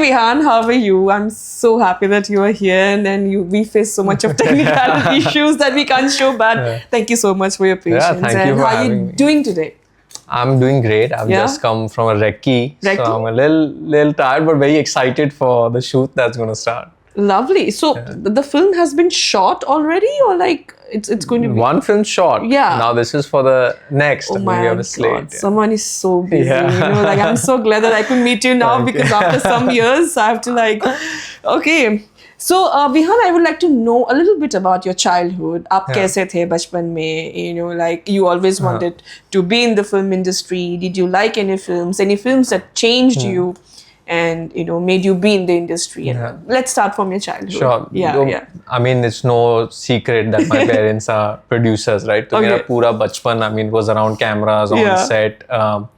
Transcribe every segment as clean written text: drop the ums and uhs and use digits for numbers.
Vihaan, how are you? I'm so happy that you are here, and then we face so much of technical issues that we can't show, but thank you so much for your patience. Thank you for how are having you me. doing today? I'm doing great. I've just come from a recce, so I'm a little tired, but very excited for the shoot that's going to start. Lovely. So the film has been shot already, or like it's going to be one film shot? Yeah. Now this is for the next. Oh my we have a slate. God. Someone is so busy. Yeah. You know, like I'm so glad that I could meet you now because after some years I have to like. Okay. So Vihaan, I would like to know a little bit about your childhood. आप कैसे थे बचपन में? You know, like you always wanted to be in the film industry. Did you like any films? Any films that changed you? And made you be in the industry. And let's start from your childhood. Sure. Yeah. I mean, it's no secret that my parents are producers, right? So my pura bachpan, was around cameras, on set. And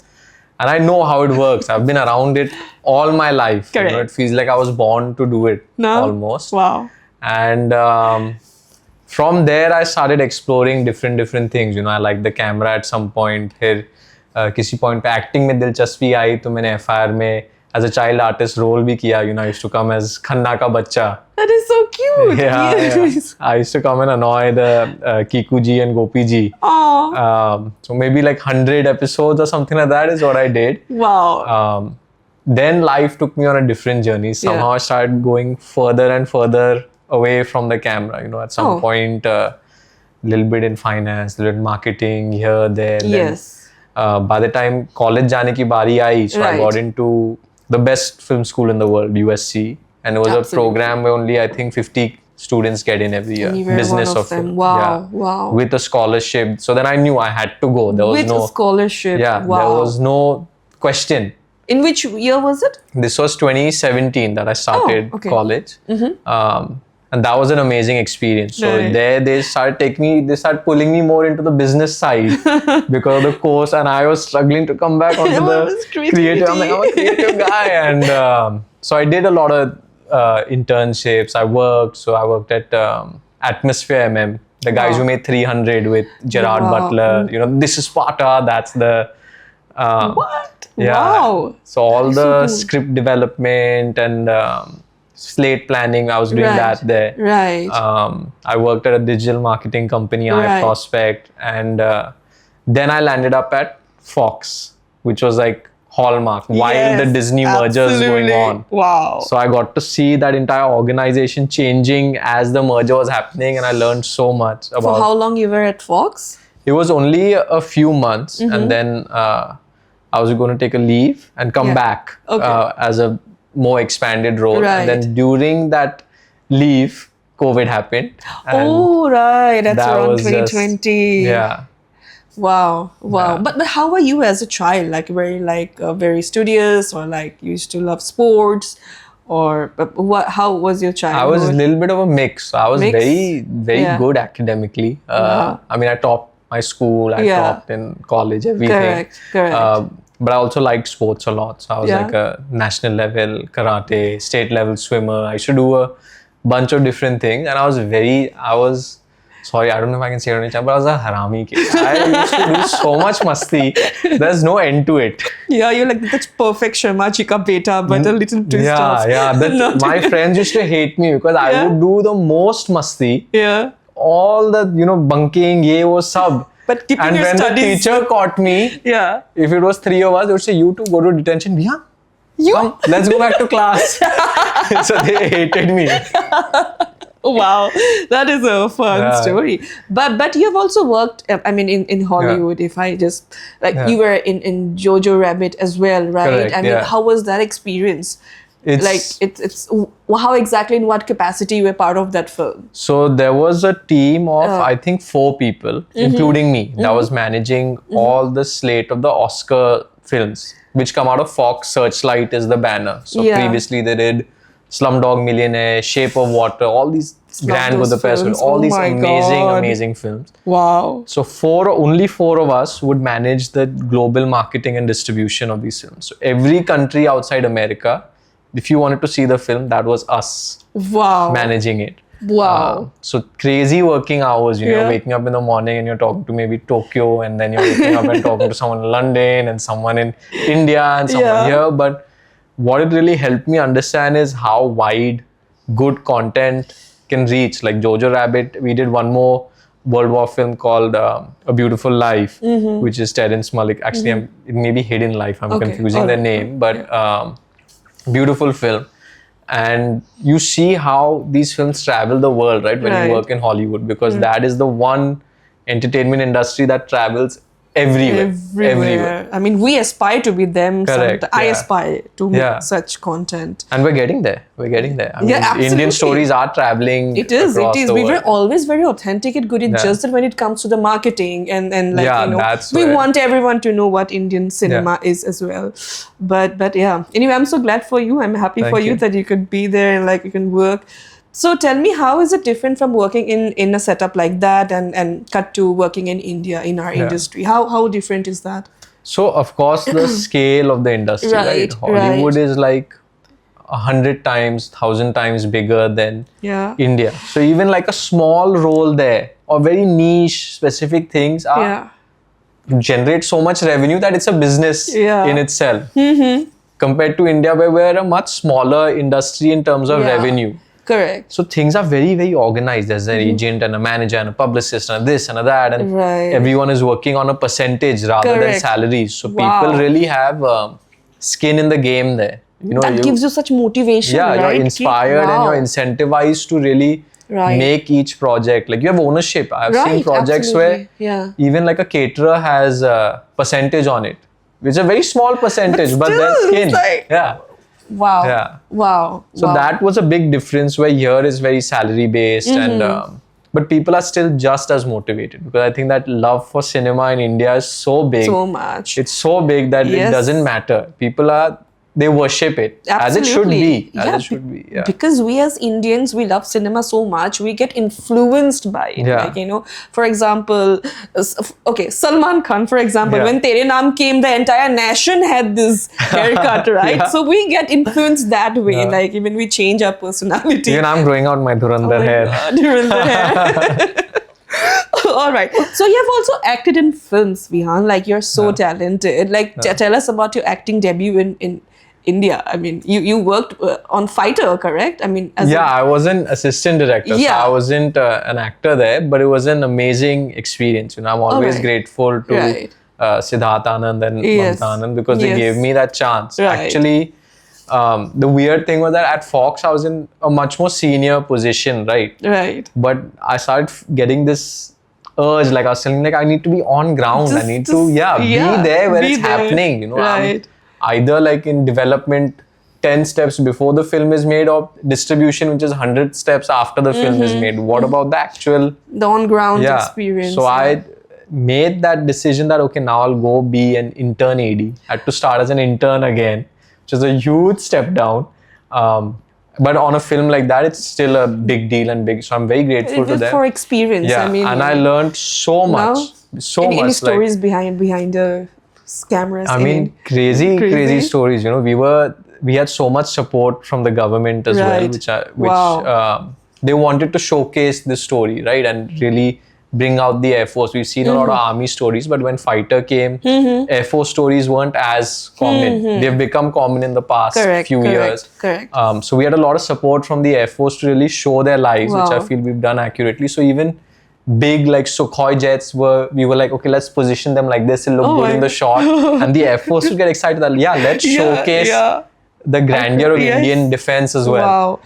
I know how it works. I've been around it all my life. Correct. It feels like I was born to do it almost. Wow. And from there, I started exploring different things. I liked the camera at some point. फिर किसी point पे acting में दिलचस्पी आई तो मैंने FIR में as a child artist role bhi kiya. I used to come as Khanna ka bacha. That is so cute. Yeah. I used to come and annoy the Kiku ji and Gopi ji. So maybe like 100 episodes or something like that is what I did. Wow. Then life took me on a different journey. Somehow I started going further and further away from the camera. At some point, a little bit in finance, a little marketing here, there. Yes. Then, by the time college jaane ki bari aayi, so I got into the best film school in the world, USC, and it was a program where only I think 50 students get in every year. Business of film. Wow. With a scholarship. So then I knew I had to go. There was with a scholarship. Yeah. Wow. There was no question. In which year was it? This was 2017 that I started college. And that was an amazing experience. So there they started pulling me more into the business side because of the course, and I was struggling to come back onto the creative. I'm a creative guy. And so I did a lot of internships. I worked at Atmosphere MM, the guys who made 300 with Gerard Butler. This is Sparta, that's the... what? Yeah. Wow. So all the script development and... slate planning, I was doing that there. Right. I worked at a digital marketing company, iProspect, and then I landed up at Fox, which was like Hallmark, while the Disney merger is going on. Wow. So I got to see that entire organization changing as the merger was happening, and I learned so much about... For how long you were at Fox? It was only a few months, and then I was going to take a leave and come back as a more expanded role. And then during that leave, COVID happened. That's around 2020. Wow. Yeah. But how were you as a child? Like very studious, or like you used to love sports, or how was your childhood? I was a little bit of a mix. I was very good academically. I mean, I topped my school, I topped in college, everything. Correct. But I also liked sports a lot. So I was like a national level karate, state level swimmer. I used to do a bunch of different things. And sorry, I don't know if I can say it on the channel, but I was a harami kid. I used to do so much masti. There's no end to it. Yeah, you're like that's perfect Sharma ji ka beta, but a little twist off. My friends used to hate me because I would do the most masti. Yeah. All the, bunking, ye wo sab. But keeping and your when studies... the teacher caught me, if it was 3 of us, they would say, you two go to detention. Vihaan, come, let's go back to class. So they hated me. Wow, that is a fun story. But you have also worked, I mean, in Hollywood, if I just, you were in Jojo Rabbit as well, right? Correct, I mean, how was that experience? It's how exactly, in what capacity you were part of that film? So there was a team of I think 4 people, including me, that was managing all the slate of the Oscar films, which come out of Fox Searchlight is the banner. So previously they did Slumdog Millionaire, Shape of Water, all these Grand Budapest films, all these amazing films. Wow. So only 4 of us would manage the global marketing and distribution of these films. So every country outside America, if you wanted to see the film, that was us managing it. Wow. So crazy working hours, you're waking up in the morning and you're talking to maybe Tokyo, and then you're waking up and talking to someone in London and someone in India and someone here. But what it really helped me understand is how wide good content can reach. Like Jojo Rabbit, we did one more World War film called A Beautiful Life, which is Terrence Malick. Actually, it may be Hidden Life. I'm confusing the name, but beautiful film. And you see how these films travel the world, right? When you work in Hollywood, because that is the one entertainment industry that travels everywhere. I mean, we aspire to be them. Correct. I aspire to make such content. And we're getting there. I mean, absolutely. Indian stories are traveling. It is. The We were world. always very authentic and good. It's just that when it comes to the marketing and like, that's we where- want everyone to know what Indian cinema is as well. But yeah. Anyway, I'm so glad for you. I'm happy for you that you could be there and like you can work. So tell me, how is it different from working in a setup like that and cut to working in India in our industry? How different is that? So of course the scale of the industry, right? Hollywood is like 100 times, 1,000 times bigger than India. So even like a small role there or very niche specific things generate so much revenue that it's a business in itself. Compared to India, where we're a much smaller industry in terms of revenue. Correct. So things are very, very organized. There's an agent and a manager and a publicist and this and a that. And everyone is working on a percentage rather than salaries. So people really have skin in the game there. That gives you such motivation, right? You're inspired and you're incentivized to really make each project. Like you have ownership. I've seen projects where even like a caterer has a percentage on it. Which is a very small percentage, but there's skin. Wow. So that was a big difference where here is very salary based and but people are still just as motivated because I think that love for cinema in India is so big. So much. It's so big that it doesn't matter. They worship it as it should be. Because we as Indians, we love cinema so much, we get influenced by it. Like, for example, Salman Khan, for example, when Tere Naam came, the entire nation had this haircut, right? So we get influenced that way. Like even we change our personality. Even I'm growing out my Dhurandhar hair. Dhurandhar hair. All right. So you have also acted in films, Vihaan. Like you're so talented. Like tell us about your acting debut in India. I mean, you worked on Fighter, correct? I mean, I was an assistant director. So I wasn't an actor there, but it was an amazing experience. I'm always grateful to Siddharth Anand and Mamta Anand because they gave me that chance. Actually, the weird thing was that at Fox, I was in a much more senior position, right? But I started getting this urge, like I was saying, like I need to be on ground. I need to be there where it's happening. I'm either like in development 10 steps before the film is made or distribution, which is 100 steps after the film is made. What about the on-ground experience? So I made that decision that, okay, now I'll go be an intern AD. I had to start as an intern again, which is a huge step down. But on a film like that, it's still a big deal and big. So I'm very grateful to them. For experience. I mean, and I learned so much. Any stories behind the cameras? I mean, crazy stories. We had so much support from the government as well, which they wanted to showcase this story, right, and really bring out the Air Force. We've seen a lot of army stories, but when Fighter came, Air Force stories weren't as common. They've become common in the past few years. So we had a lot of support from the Air Force to really show their lives, which I feel we've done accurately. So even big like Sukhoi jets we were like, okay, let's position them like this, it'll look good in the shot. And the Air Force would get excited that, let's showcase the grandeur of Indian defense as well.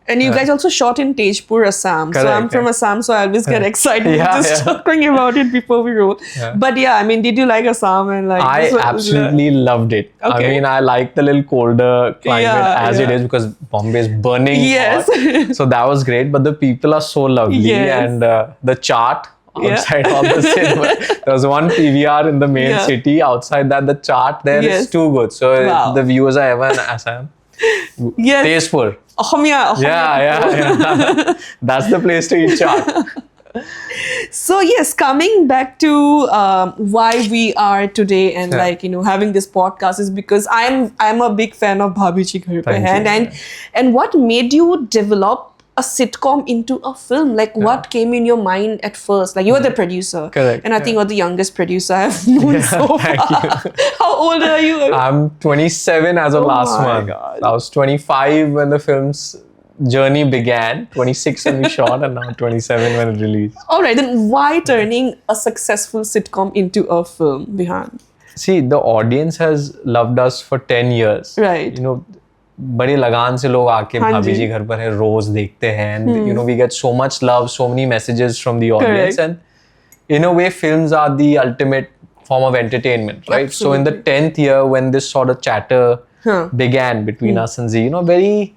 And you guys also shot in Tejpur, Assam. So I'm from Assam, so I always get excited just talking about it before we roll. But I mean, did you like Assam? And I absolutely loved it. I mean, I like the little colder climate as it is because Bombay is burning hot. So that was great. But the people are so lovely. And the chart outside of the cinema. There was one PVR in the main city. Outside that, the chart there is too good. So the viewers are ever in Assam. Tezpur. That's the place to eat chaat. So yes, coming back to why we are today and having this podcast is because I'm a big fan of Bhabhi Chi Ghar Pe Hai, and what made you develop a sitcom into a film? Like, what came in your mind at first? Like, you were the producer. Correct. And I think you're the youngest producer I've known so far. Thank you. How old are you? I'm 27 as of last my month. God. I was 25 when the film's journey began, 26 when we shot, and now 27 when it released. All right, then why turning a successful sitcom into a film, Vihaan? See, the audience has loved us for 10 years. Right. You know, बड़ी लगान से लोग आके हाँ भाभी जी। जी घर पर है रोज देखते हैं, and you know we get so much love, so many messages from the audience. Correct. And in a way films are the ultimate form of entertainment, right? So in the 10th year when this sort of chatter began between us and Z, you know, very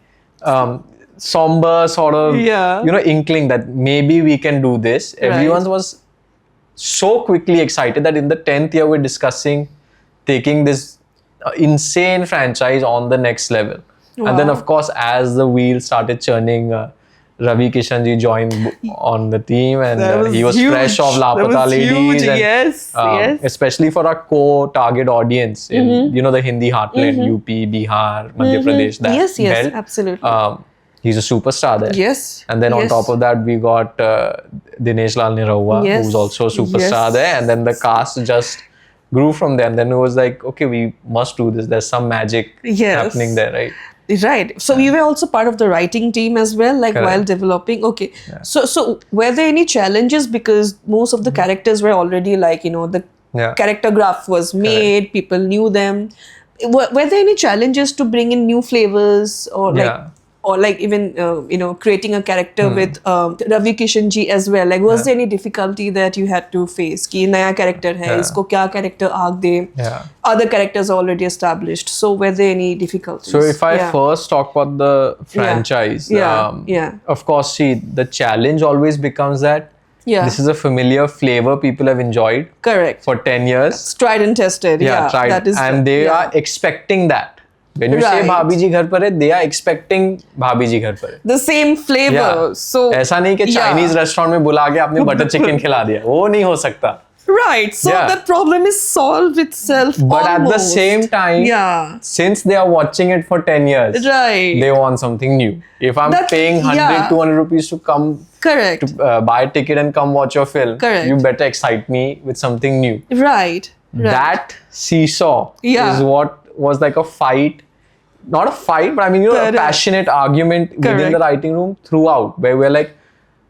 somber sort of you know inkling that maybe we can do this. Everyone was so quickly excited that in the 10th year we're discussing taking this insane franchise on the next level. And then of course as the wheel started churning, Ravi Kishan ji joined on the team, and he was fresh off Lapata Ladies. Huge. And, yes. especially for our core target audience in you know the Hindi heartland, UP, Bihar, Madhya Pradesh, that Yes, belt. absolutely. He's a superstar there. Yes. And then on top of that, we got Dinesh Lal Niraua, who's also a superstar there. And then the cast just grew from there. And then it was like, okay, we must do this. There's some magic happening there, right? Right. So you were also part of the writing team as well, like while developing. Okay. So were there any challenges, because most of the characters were already like, you know, the character graph was made, people knew them. Were there any challenges to bring in new flavors, or like or like even you know, creating a character with Ravi Kishan ji as well? Like, was there any difficulty that you had to face? Ki naya character hai, isko kya character aag de? Other characters are already established. So were there any difficulties? So if I first talk about the franchise, of course, see, the challenge always becomes that this is a familiar flavor people have enjoyed for 10 years. It's tried and tested. Tried. That is and they are expecting that. When you say Bhabhi ji ghar par hai, they are expecting Bhabhi ji ghar par hai. The same flavor. So ऐसा नहीं कि Chinese restaurant में बुला के आपने butter chicken खिला दिया, वो नहीं हो सकता. Right. So that problem is solved itself. But at the same time, since they are watching it for 10 years, they want something new. If I'm paying 100, 200 rupees to come to buy a ticket and come watch your film, you better excite me with something new. Right. That seesaw is what was like a fight. Not a fight, but I mean, you know, a passionate argument within the writing room throughout, where we're like,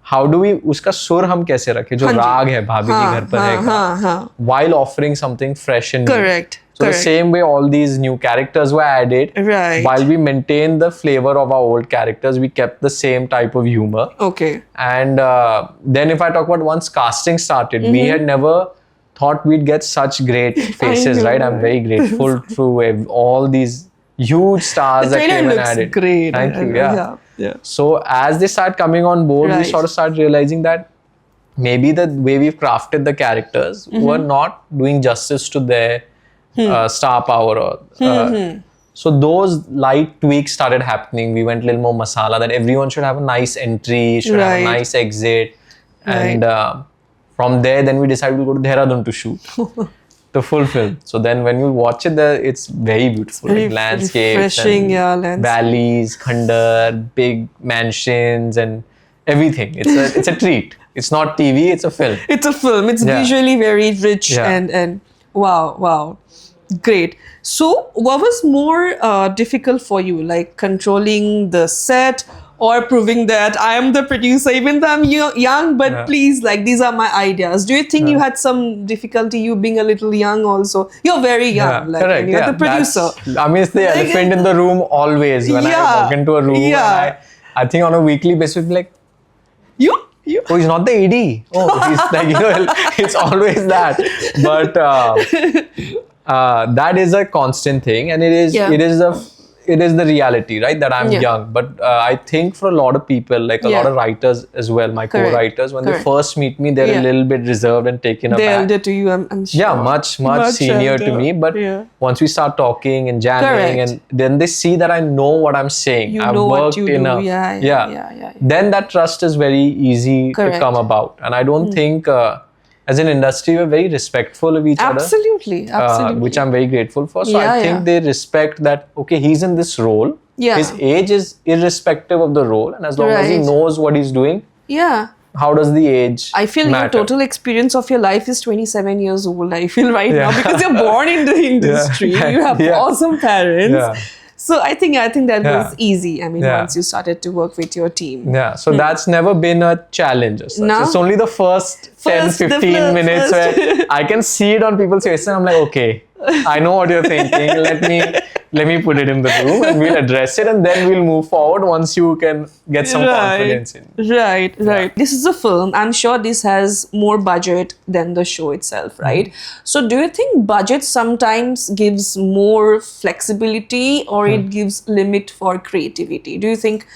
how do we uska sur hum kaise rakhe jo raag hai bhabhi ji ghar par hai, while offering something fresh and new. So the same way all these new characters were added, while we maintained the flavor of our old characters, we kept the same type of humor. And then if I talk about once casting started, we had never thought we'd get such great faces, right? I'm very grateful to all these huge stars that came and added. Great. Thank you. So as they start coming on board, we sort of start realizing that maybe the way we've crafted the characters were not doing justice to their star power. Or, so those light tweaks started happening. We went a little more masala, that everyone should have a nice entry, should have a nice exit. And from there, then we decided to go to Dehradun to shoot the full film. So then when you watch it, it's very beautiful. Like landscapes, and valleys, khandar, big mansions and everything. It's a treat. It's not TV, it's a film. It's a film. It's visually very rich and wow. Great. So what was more difficult for you? Like controlling the set, or proving that I am the producer, even though I'm young, but please, like, these are my ideas. Do you think you had some difficulty, you being a little young also? You're very young, like, and you're the producer. I mean, it's the elephant in the room always. When I walk into a room, and I think on a weekly basis, like, you? Oh, he's not the AD. Oh, he's like, you know, it's always that. But that is a constant thing, and it is the reality, right? That I'm young. But I think for a lot of people, like a lot of writers as well, my co-writers, when they first meet me, they're a little bit reserved and taken aback. They're elder to you, I'm sure. Yeah, much senior to me. But once we start talking and jamming, and then they see that I know what I'm saying. I've worked enough. Then that trust is very easy to come about. And I don't think... as an industry, we're very respectful of each other. Absolutely. Absolutely. Which I'm very grateful for. So I think they respect that, okay, he's in this role. Yeah. His age is irrespective of the role, and as long as he Right. knows what he's doing, Yeah. how does the age I feel your matter? total experience of your life is 27 years old, I feel right now, because you're born in the industry. You have Yeah. awesome parents. Yeah. So I think that Yeah. was easy. I mean, Yeah. once you started to work with your team. Yeah, so that's never been a challenge as such. No? It's only the first 10, First, the 15 minutes first. where I can see it on people's faces and I'm like, okay, I know what you're thinking. Let me put it in the room and we'll address it and then we'll move forward once you can get some confidence in. Right. This is a film. I'm sure this has more budget than the show itself, right? So do you think budget sometimes gives more flexibility or it gives limit for creativity? Do you think,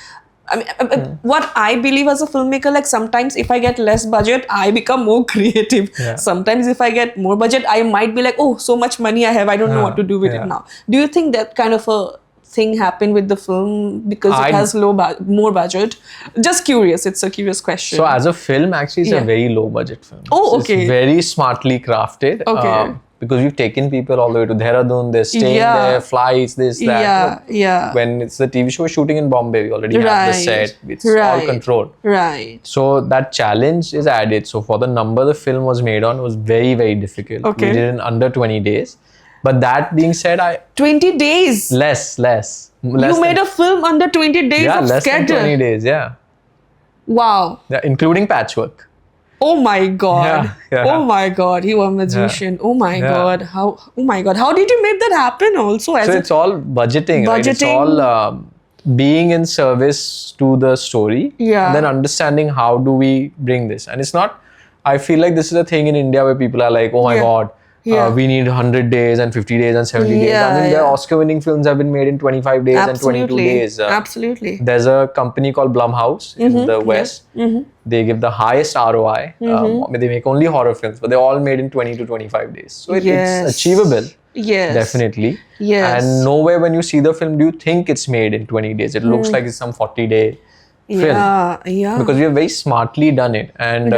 I mean, what I believe as a filmmaker, like sometimes if I get less budget, I become more creative. Yeah. Sometimes if I get more budget, I might be like, oh, so much money I have, I don't know what to do with it now. Do you think that kind of a thing happened with the film because it has more budget? Just curious. It's a curious question. So as a film, actually, it's a Yeah. very low budget film. Oh, okay. It's very smartly crafted. Okay. Because we've taken people all the way to Dehradun, they're staying there, flights, this, that. Yeah. When it's the TV show, we're shooting in Bombay, we already have the Right. set. It's all controlled. Right. So that challenge is added. So for the number the film was made on, it was very, very difficult. Okay. We did it in under 20 days. But that being said, 20 days. less. You made a film under 20 days of less schedule. than 20 days, yeah. Wow. Yeah, including patchwork. Oh my God. Yeah. Oh my God. You are a magician. Oh my God. How did you make that happen also? So it's all budgeting, right? It's all being in service to the story. Yeah. And then understanding how do we bring this. And it's not, I feel like this is a thing in India where people are like, oh my God, we need 100 days and 50 days and 70 days. I mean, their Oscar-winning films have been made in 25 days and 22 days. Absolutely. There's a company called Blumhouse in the West. They give the highest ROI. They make only horror films, but they're all made in 20 to 25 days. So it's achievable. Yes. Definitely. Yes. And nowhere when you see the film do you think it's made in 20 days. It looks like it's some 40-day film. Yeah. Because we have very smartly done it. And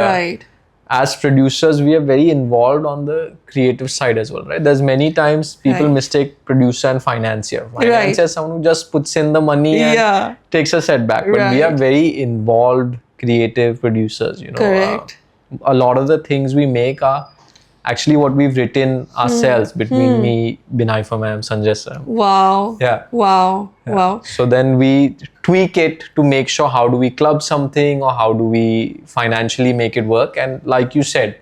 as producers, we are very involved on the creative side as well, right? There's many times people mistake producer and financier. Financier is someone who just puts in the money and takes a setback. But we are very involved creative producers, you know. Correct. A lot of the things we make are actually what we've written ourselves between me, Binay Famam, Sanjay sir. Wow. Yeah. Wow. So then we tweak it to make sure how do we club something or how do we financially make it work. And like you said,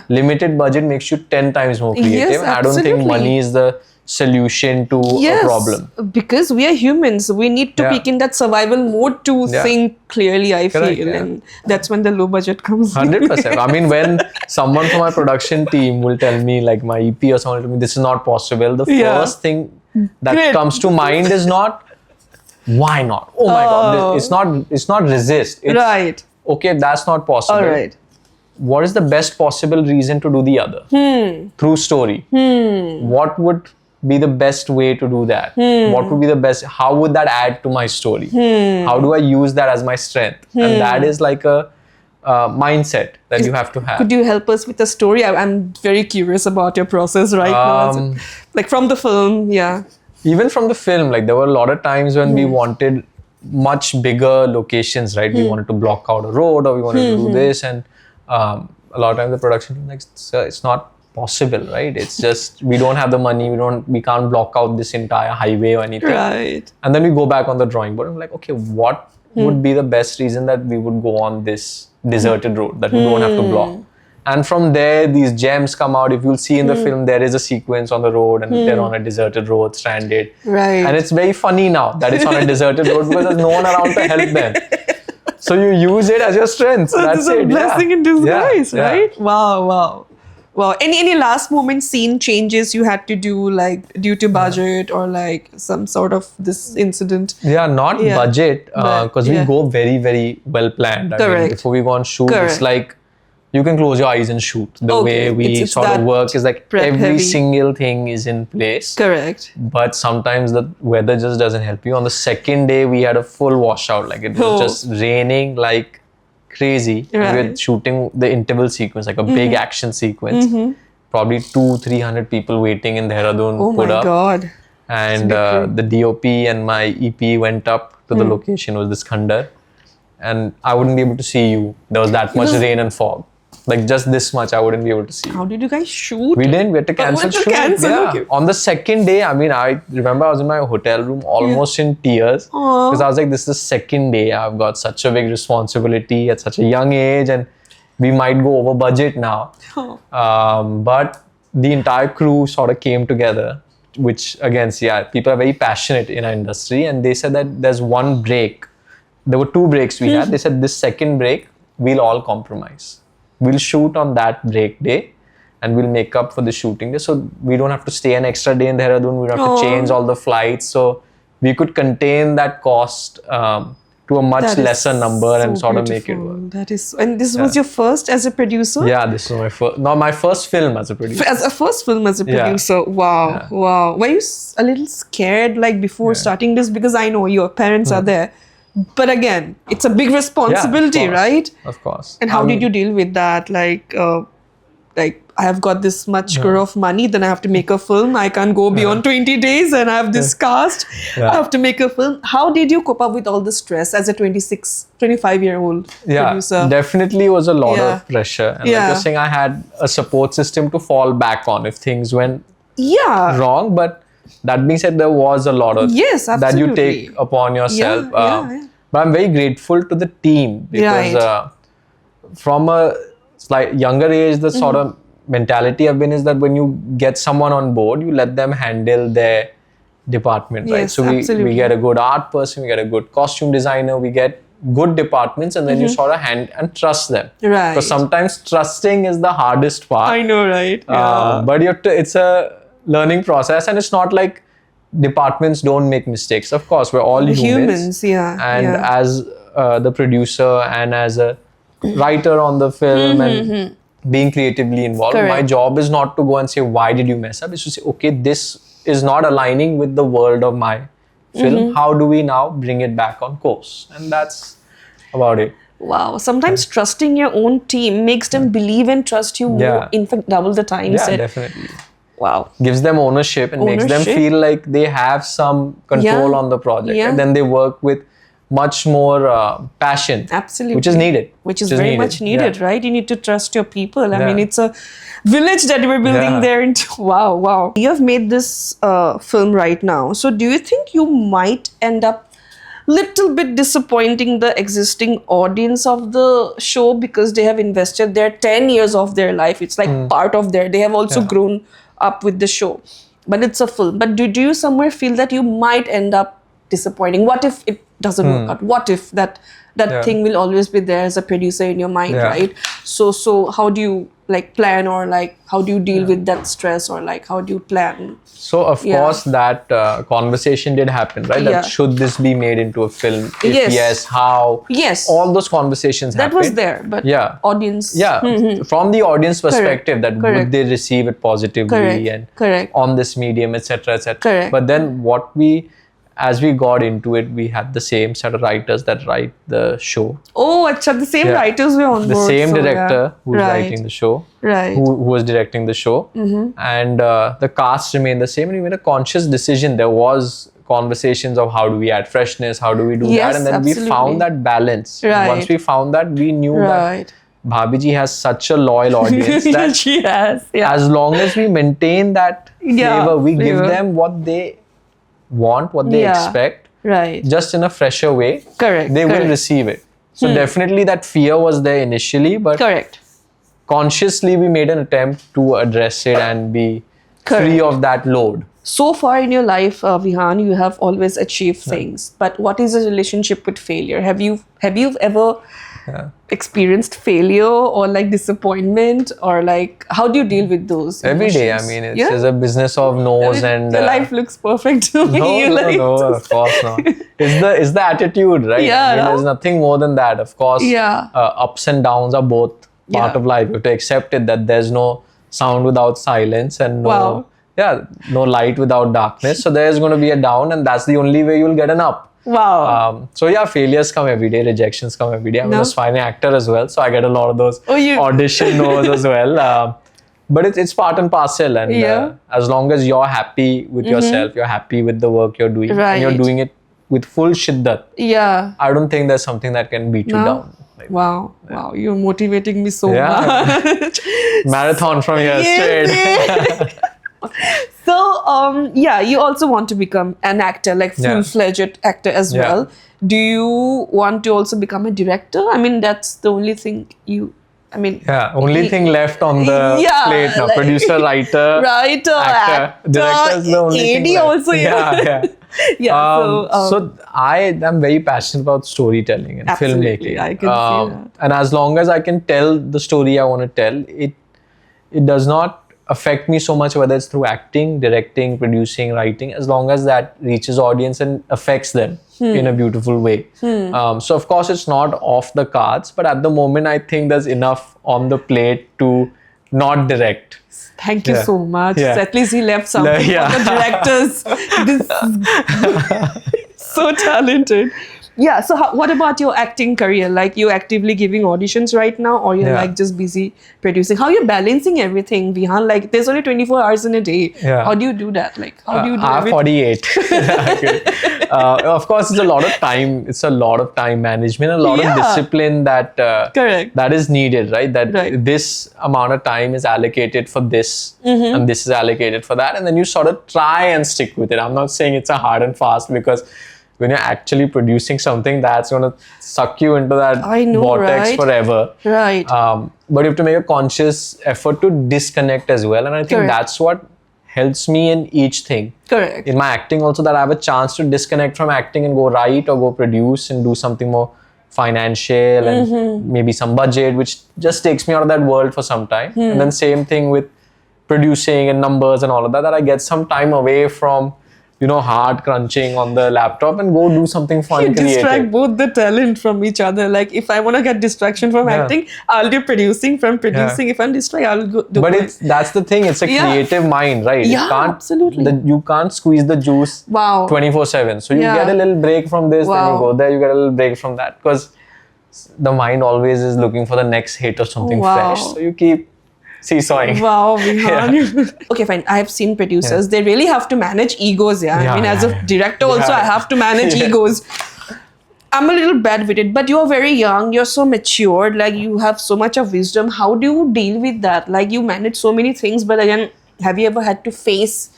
limited budget makes you 10 times more creative. Yes, I don't think money is the solution to a problem. Because we are humans. We need to peak in that survival mode to think clearly, I feel. And that's when the low budget comes. 100%. I mean, when someone from my production team will tell me, like my EP or someone will tell me, this is not possible, the first thing that comes to mind is not, why not? Oh my God. It's not resist. It's, okay, that's not possible. All right. What is the best possible reason to do the other? Through story. What would be the best way to do that? What would be the best? How would that add to my story? How do I use that as my strength? And that is like a mindset that you have to have. Could you help us with the story? I'm very curious about your process right now. Like from the film, Even from the film, like there were a lot of times when we wanted much bigger locations, right? We wanted to block out a road or we wanted to do this, and a lot of times the production team like, it's not possible, right? It's just we don't have the money, we can't block out this entire highway or anything. Right. And then we go back on the drawing board and I'm like, okay, what would be the best reason that we would go on this deserted road that we don't have to block? And from there, these gems come out. If you'll see in the film, there is a sequence on the road and they're on a deserted road, stranded. Right. And it's very funny now that it's on a deserted road because there's no one around to help them. So you use it as your strength. That's it's a blessing in disguise, right? Wow. Any last moment scene changes you had to do, like due to budget or like some sort of this incident? Yeah, not budget because we go very, very well planned. I mean, before we go on shoot, it's like you can close your eyes and shoot. The way we sort of work is like every single thing is in place. Correct. But sometimes the weather just doesn't help you. On the second day, we had a full washout. Like it was just raining like crazy. We were shooting the interval sequence, like a big action sequence. Probably 200-300 people waiting in Dehradun Oh put my up. God. And the DOP and my EP went up to the location. It was this khandar. And I wouldn't be able to see you. There was that much rain and fog. Like just this much, I wouldn't be able to see. How did you guys shoot? We didn't. We had to cancel shoot. Okay. On the second day, I mean, I remember I was in my hotel room almost in tears. Because I was like, this is the second day. I've got such a big responsibility at such a young age. And we might go over budget now. But the entire crew sort of came together. Which again, people are very passionate in our industry. And they said that there's one break. There were 2 breaks we had. They said this second break, we'll all compromise. We'll shoot on that break day and we'll make up for the shooting day. So we don't have to stay an extra day in Dehradun. We don't have to change all the flights. So we could contain that cost to a much lesser number and sort of make it work. That is, and this was your first as a producer? Yeah, this was my first, not my first film as a producer. As a first film as a producer. Wow. Were you a little scared like before starting this? Because I know your parents are there. But again, it's a big responsibility, right? Of course. And how did you deal with that? Like I have got this much crore of money, then I have to make a film. I can't go beyond 20 days and I have this cast. I have to make a film. How did you cope up with all the stress as a 25-year-old producer? Definitely was a lot of pressure. And like you're saying, I had a support system to fall back on if things went wrong. But that being said, there was a lot of that you take upon yourself. But I'm very grateful to the team because from a younger age, the sort of mentality I've been is that when you get someone on board, you let them handle their department, right? So we get a good art person, we get a good costume designer, we get good departments, and then you sort of and trust them. Right. Because sometimes trusting is the hardest part. I know, right? But it's a learning process, and it's not like departments don't make mistakes. Of course, we're all humans. And as the producer and as a writer on the film and being creatively involved, my job is not to go and say, why did you mess up? It's to say, okay, this is not aligning with the world of my film. How do we now bring it back on course? And that's about it. Wow. Sometimes trusting your own team makes them believe and trust you more, in fact, double the time. Definitely. Wow. Gives them ownership and makes them feel like they have some control on the project. And then they work with much more passion. Absolutely. Which is needed. Which is very much needed, right? You need to trust your people. I mean, it's a village that we're building there. Wow. You have made this film right now. So do you think you might end up little bit disappointing the existing audience of the show because they have invested their 10 years of their life? It's like part of they have also grown up with the show. But it's a film. But do you somewhere feel that you might end up disappointing? What if it doesn't work out? What if that thing will always be there as a producer in your mind, right? So how do you plan, or how do you deal with that stress, or how do you plan? So of course that conversation did happen, right? That should this be made into a film? If yes, how? Yes. All those conversations happened. That was there, but audience. From the audience perspective, that would they receive it positively and on this medium, etc., etc. But then as we got into it, we had the same set of writers that write the show. Oh, the same writers were on board. The same director who's writing the show, who was directing the show. And the cast remained the same. And we made a conscious decision. There was conversations of how do we add freshness, how do we do that? And then we found that balance. Once we found that, we knew that Bhabhi ji has such a loyal audience that she has. As long as we maintain that flavor, we give them what they want, what they expect, just in a fresher way, they will receive it. So definitely that fear was there initially, but consciously we made an attempt to address it and be free of that load. So far in your life, Vihaan, you have always achieved things, but what is the relationship with failure? Have you ever experienced failure or disappointment, or how do you deal with those every emotions? day? I mean, it's a business of no's and your life looks perfect to me. No, of course not. It's the attitude, right? There's nothing more than that. Of course, ups and downs are both part of life. You have to accept it, that there's no sound without silence and no light without darkness. So there's going to be a down, and that's the only way you'll get an up. Wow. So failures come every day, rejections come every day. I'm an aspiring actor as well, so I get a lot of those audition no's as well. but it's part and parcel, and as long as you're happy with yourself, you're happy with the work you're doing, and you're doing it with full shiddat. I don't think there's something that can beat you down. Like, wow, you're motivating me so much. Marathon from here straight. So, you also want to become an actor, like full-fledged actor as well. Do you want to also become a director? I mean, that's the only thing only thing left on the plate now. Producer, writer, actor. Director is the only AD thing also, so I am very passionate about storytelling and filmmaking. I can see that. And as long as I can tell the story I want to tell, it does not affect me so much whether it's through acting, directing, producing, writing, as long as that reaches audience and affects them in a beautiful way. So of course it's not off the cards, but at the moment I think there's enough on the plate to not direct. Thank you so much. So at least he left something for the directors. So talented. Yeah, so what about your acting career? Like, you actively giving auditions right now, or you're like just busy producing? How are you balancing everything, Vihaan? Like, there's only 24 hours in a day. How do you do that? Like, how do you do I have 48. Of course, it's a lot of time. It's a lot of time management, a lot of discipline that that is needed, right? That this amount of time is allocated for this, and this is allocated for that, and then you sort of try and stick with it. I'm not saying it's a hard and fast, because when you're actually producing something, that's going to suck you into that vortex forever. But you have to make a conscious effort to disconnect as well. And I think that's what helps me in each thing. In my acting also, that I have a chance to disconnect from acting and go write or go produce and do something more financial and maybe some budget, which just takes me out of that world for some time. And then same thing with producing and numbers and all of that, that I get some time away from hard crunching on the laptop and go do something fun, creative. Distract both the talent from each other. Like, if I want to get distraction from acting, I'll do producing. From producing, if I'm distracted, I'll go do. But that's the thing. It's a creative mind, right? Absolutely. You can't squeeze the juice 24/7. So you get a little break from this, then you go there. You get a little break from that, because the mind always is looking for the next hit or something fresh. So you keep seesawing. Wow, Vihaan. Okay, fine. I have seen producers. They really have to manage egos. I mean, as a director also, I have to manage egos. I'm a little bad with it, but you're very young. You're so matured. Like, you have so much of wisdom. How do you deal with that? Like, you manage so many things, but again, have you ever had to face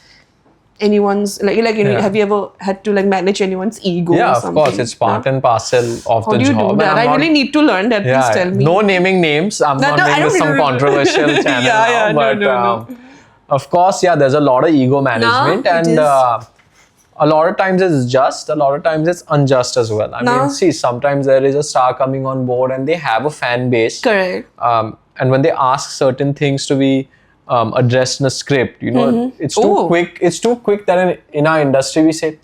anyone's have you ever had to manage anyone's ego? Of course, it's part and parcel of the job. How do you do that? I really need to learn that. Please tell me. No naming names. I'm not naming some controversial channel now, but of course, there's a lot of ego management, and a lot of times it's just, a lot of times it's unjust as well. I mean, see, sometimes there is a star coming on board and they have a fan base. And when they ask certain things to be addressed in a script, it's too quick. It's too quick that in our industry we say,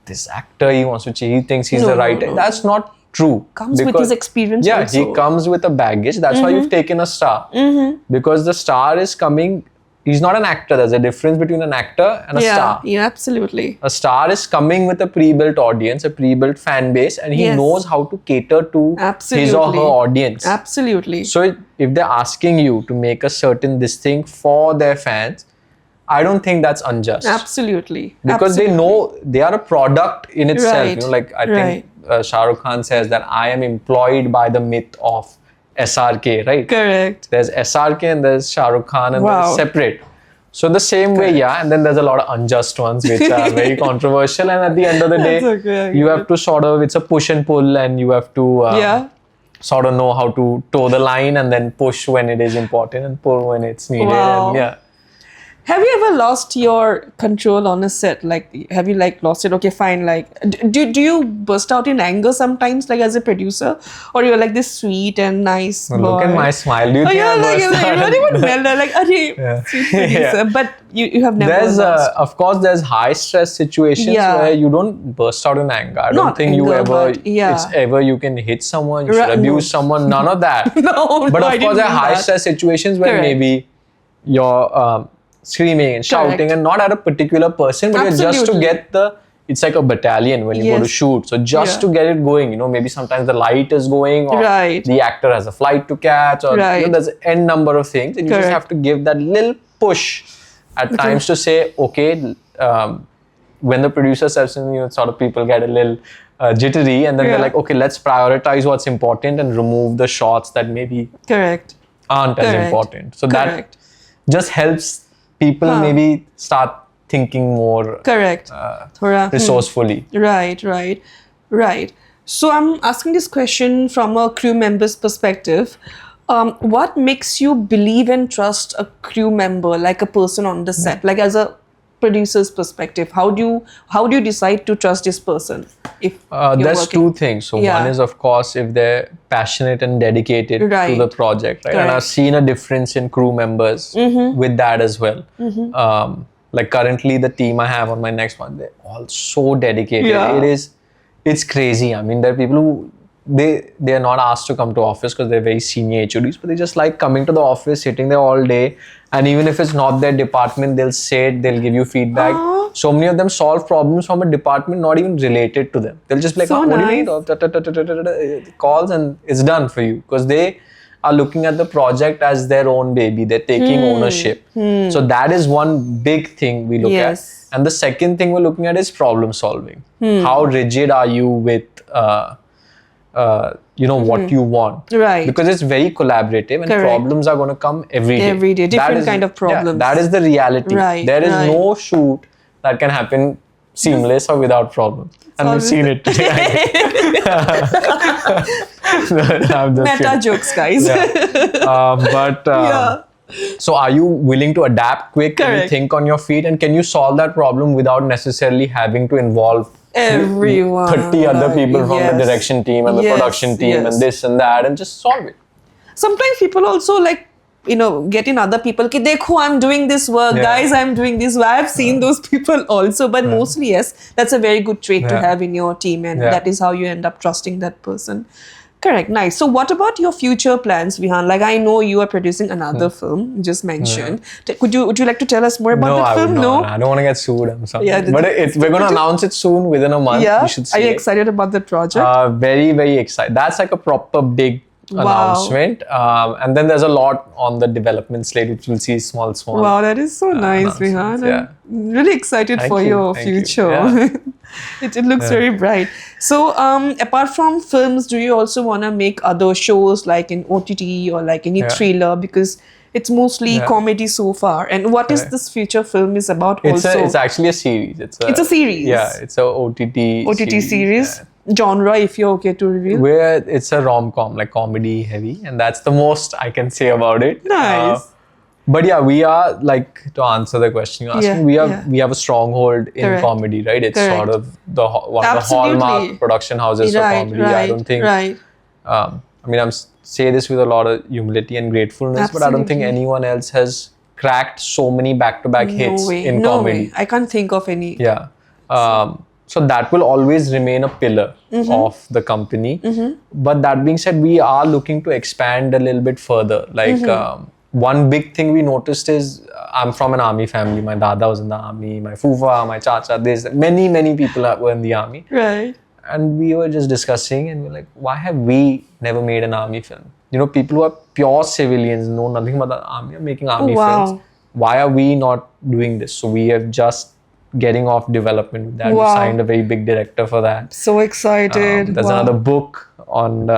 this actor, he thinks he's the right. That's not true. Comes with his experience. He comes with a baggage. That's why you've taken a star, because the star is coming. He's not an actor. There's a difference between an actor and a star. Yeah, absolutely. A star is coming with a pre-built audience, a pre-built fan base, and he knows how to cater to his or her audience. Absolutely. So if they're asking you to make a certain this thing for their fans, I don't think that's unjust. Absolutely. Because they know they are a product in itself. I think Shah Rukh Khan says that I am employed by the myth of SRK, right? Correct. There's SRK and there's Shah Rukh Khan, and they're separate. So the same way, and then there's a lot of unjust ones which are very controversial, and at the end of the day, you have to sort of, it's a push and pull, and you have to sort of know how to toe the line and then push when it is important and pull when it's needed. And have you ever lost your control on a set? Have you lost it? Okay, fine. Do you burst out in anger sometimes, as a producer, or you're this sweet and nice boy? Look at my smile. Do you think I burst out? You're not even well. Sweet producer. But you have never. Of course, there's high stress situations where you don't burst out in anger. I don't think you ever. It's ever you can hit someone, you should abuse someone. None of that. But of course, there are high stress situations where maybe you're screaming and shouting, and not at a particular person, but just to get the it's like a battalion when you go to shoot. So just to get it going, you know, maybe sometimes the light is going, or the actor has a flight to catch, or you know, there's n number of things, and you just have to give that little push at times to say, okay, when the producer says, you know, sort of people get a little jittery, and then they're like, okay, let's prioritize what's important and remove the shots that maybe aren't as important. So that just helps people maybe start thinking more resourcefully. Right. So I'm asking this question from a crew member's perspective. What makes you believe and trust a crew member, like a person on the set, like as a producer's perspective? How do you decide to trust this person? If there's two things. So one is, of course, if they're passionate and dedicated to the project, right? And I've seen a difference in crew members with that as well. Like currently the team I have on my next one, they're all so dedicated. It's crazy. I mean, there are people who they are not asked to come to office because they're very senior HODs, but they just like coming to the office, sitting there all day. And even if it's not their department, they'll say it, they'll give you feedback. So many of them solve problems from a department not even related to them. They'll just be like, what do you need? Calls and it's done for you, because they are looking at the project as their own baby. They're taking ownership. So that is one big thing we look at. And the second thing we're looking at is problem solving. How rigid are you with you know, what you want? Because it's very collaborative, and problems are going to come every day. Different kind of problems. That is the reality. There is no shoot that can happen seamless or without problem. And we've seen it today. Meta jokes, guys. So are you willing to adapt quick? Can you think on your feet? And can you solve that problem without necessarily having to involve everyone, 30 other people from the direction team and the production team and this and that, and just solve it? Sometimes people also like, you know, get in other people, ki dekho, I'm doing this work, guys, I'm doing this work. I've seen those people also, but mostly, yes, that's a very good trait to have in your team, and that is how you end up trusting that person. Correct. Nice. So what about your future plans, Vihaan? Like, I know you are producing another film, you just mentioned. Would you like to tell us more about the film? No, I don't want to get sued. I'm sorry. But we're going to announce it soon, within a month. You should see Are you excited about the project? Very, very excited. That's like a proper big announcement. And then there's a lot on the development slate, which we'll see small. Wow, that is so nice, Vihaan. I'm really excited for your future. It looks very bright. So apart from films, do you also want to make other shows like in OTT or like any thriller? Because it's mostly comedy so far. And what is this future film is about also? It's actually a series. It's a series? Yeah, it's a OTT series. Genre, if you're okay to reveal? It's a rom-com, like comedy heavy. And that's the most I can say about it. Nice. But yeah, we are, like, to answer the question you're asking, we have a stronghold in comedy, right? It's sort of one of the hallmark production houses for comedy. I don't think, I mean, I'm say this with a lot of humility and gratefulness, but I don't think anyone else has cracked so many back-to-back hits in comedy. I can't think of any. Yeah. So that will always remain a pillar of the company. But that being said, we are looking to expand a little bit further. Like, one big thing we noticed is, I'm from an army family. My dada was in the army, my fufa, my chacha, many people were in the army. Right. And we were just discussing, and we're like, why have we never made an army film? You know, people who are pure civilians, know nothing about the army, are making army films. Why are we not doing this? So we are just getting off development with that. We signed a very big director for that. So excited. There's another book on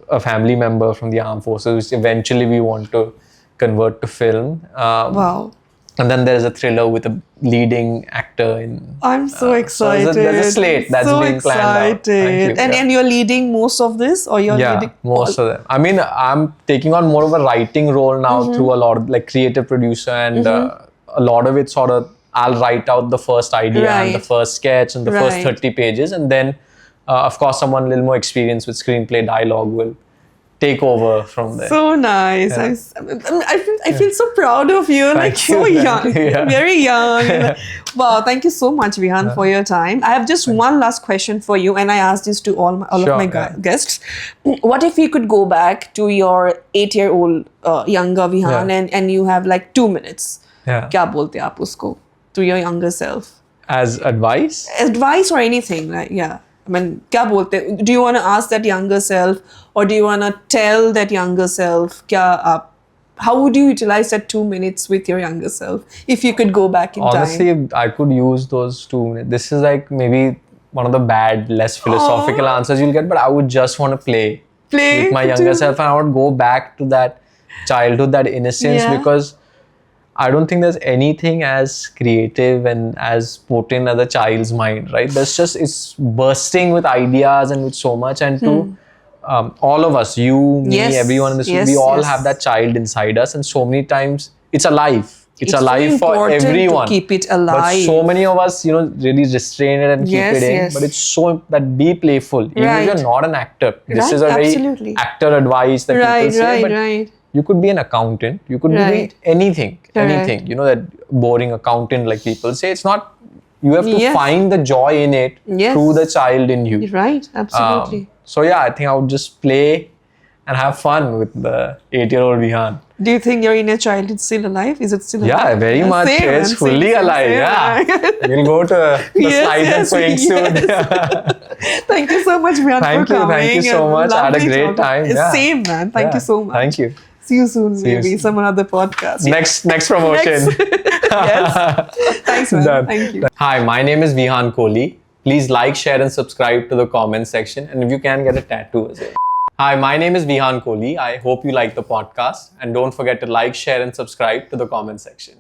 a family member from the armed forces, which eventually we want to convert to film. And then there's a thriller with a leading actor in. I'm so excited. So there's a slate that's being planned out. And you're leading most of this, or you're leading most of them. I mean, I'm taking on more of a writing role now through a lot of like creative producer, and a lot of it sort of I'll write out the first idea and the first sketch and the first 30 pages, and then of course someone a little more experienced with screenplay dialogue will take over from there. So nice. I feel so proud of you. Like so young, very young. Wow, thank you so much, Vihaan, for your time. I have just one last question for you, and I asked this to all of my guests. What if you could go back to your 8-year-old younger Vihaan and you have like 2 minutes? क्या बोलते आप उसको, to your younger self? As advice? Advice or anything, like, yeah. I mean, kya bolte? Do you want to ask that younger self, or do you want to tell that younger self? How would you utilize that 2 minutes with your younger self if you could go back in Honestly, time? I could use those 2 minutes. This is like maybe one of the bad, less philosophical answers you'll get, but I would just want to play with my younger self, and I would go back to that childhood, that innocence, because I don't think there's anything as creative and as potent as a child's mind, right? It's bursting with ideas and with so much. And to all of us, you, me, everyone in this room, we all have that child inside us. And so many times it's alive. It's alive for everyone. To keep it alive. But so many of us, really restrain it and keep it in. But it's so that be playful. Even if you're not an actor. This is a very actor advice that people say. But you could be an accountant. You could be anything. Anything. That boring accountant like people say. It's not. You have to find the joy in it through the child in you. Right. Absolutely. So I think I would just play and have fun with the 8-year-old Vihaan. Do you think your inner child is still alive? Is it still alive? Yeah, very much. It's fully alive. We'll go to the slides and swing soon. Thank you so much, Vihaan, for coming. Thank you so much. I had a great time. Same, man. Thank you so much. Thank you. See you soon, maybe. Some other podcast. Next promotion. Yes. Thanks, man. Done. Thank you. Hi, my name is Vihaan Kohli. Please like, share and subscribe to the comment section. And if you can, get a tattoo as well. Hi, my name is Vihaan Kohli. I hope you like the podcast. And don't forget to like, share and subscribe to the comment section.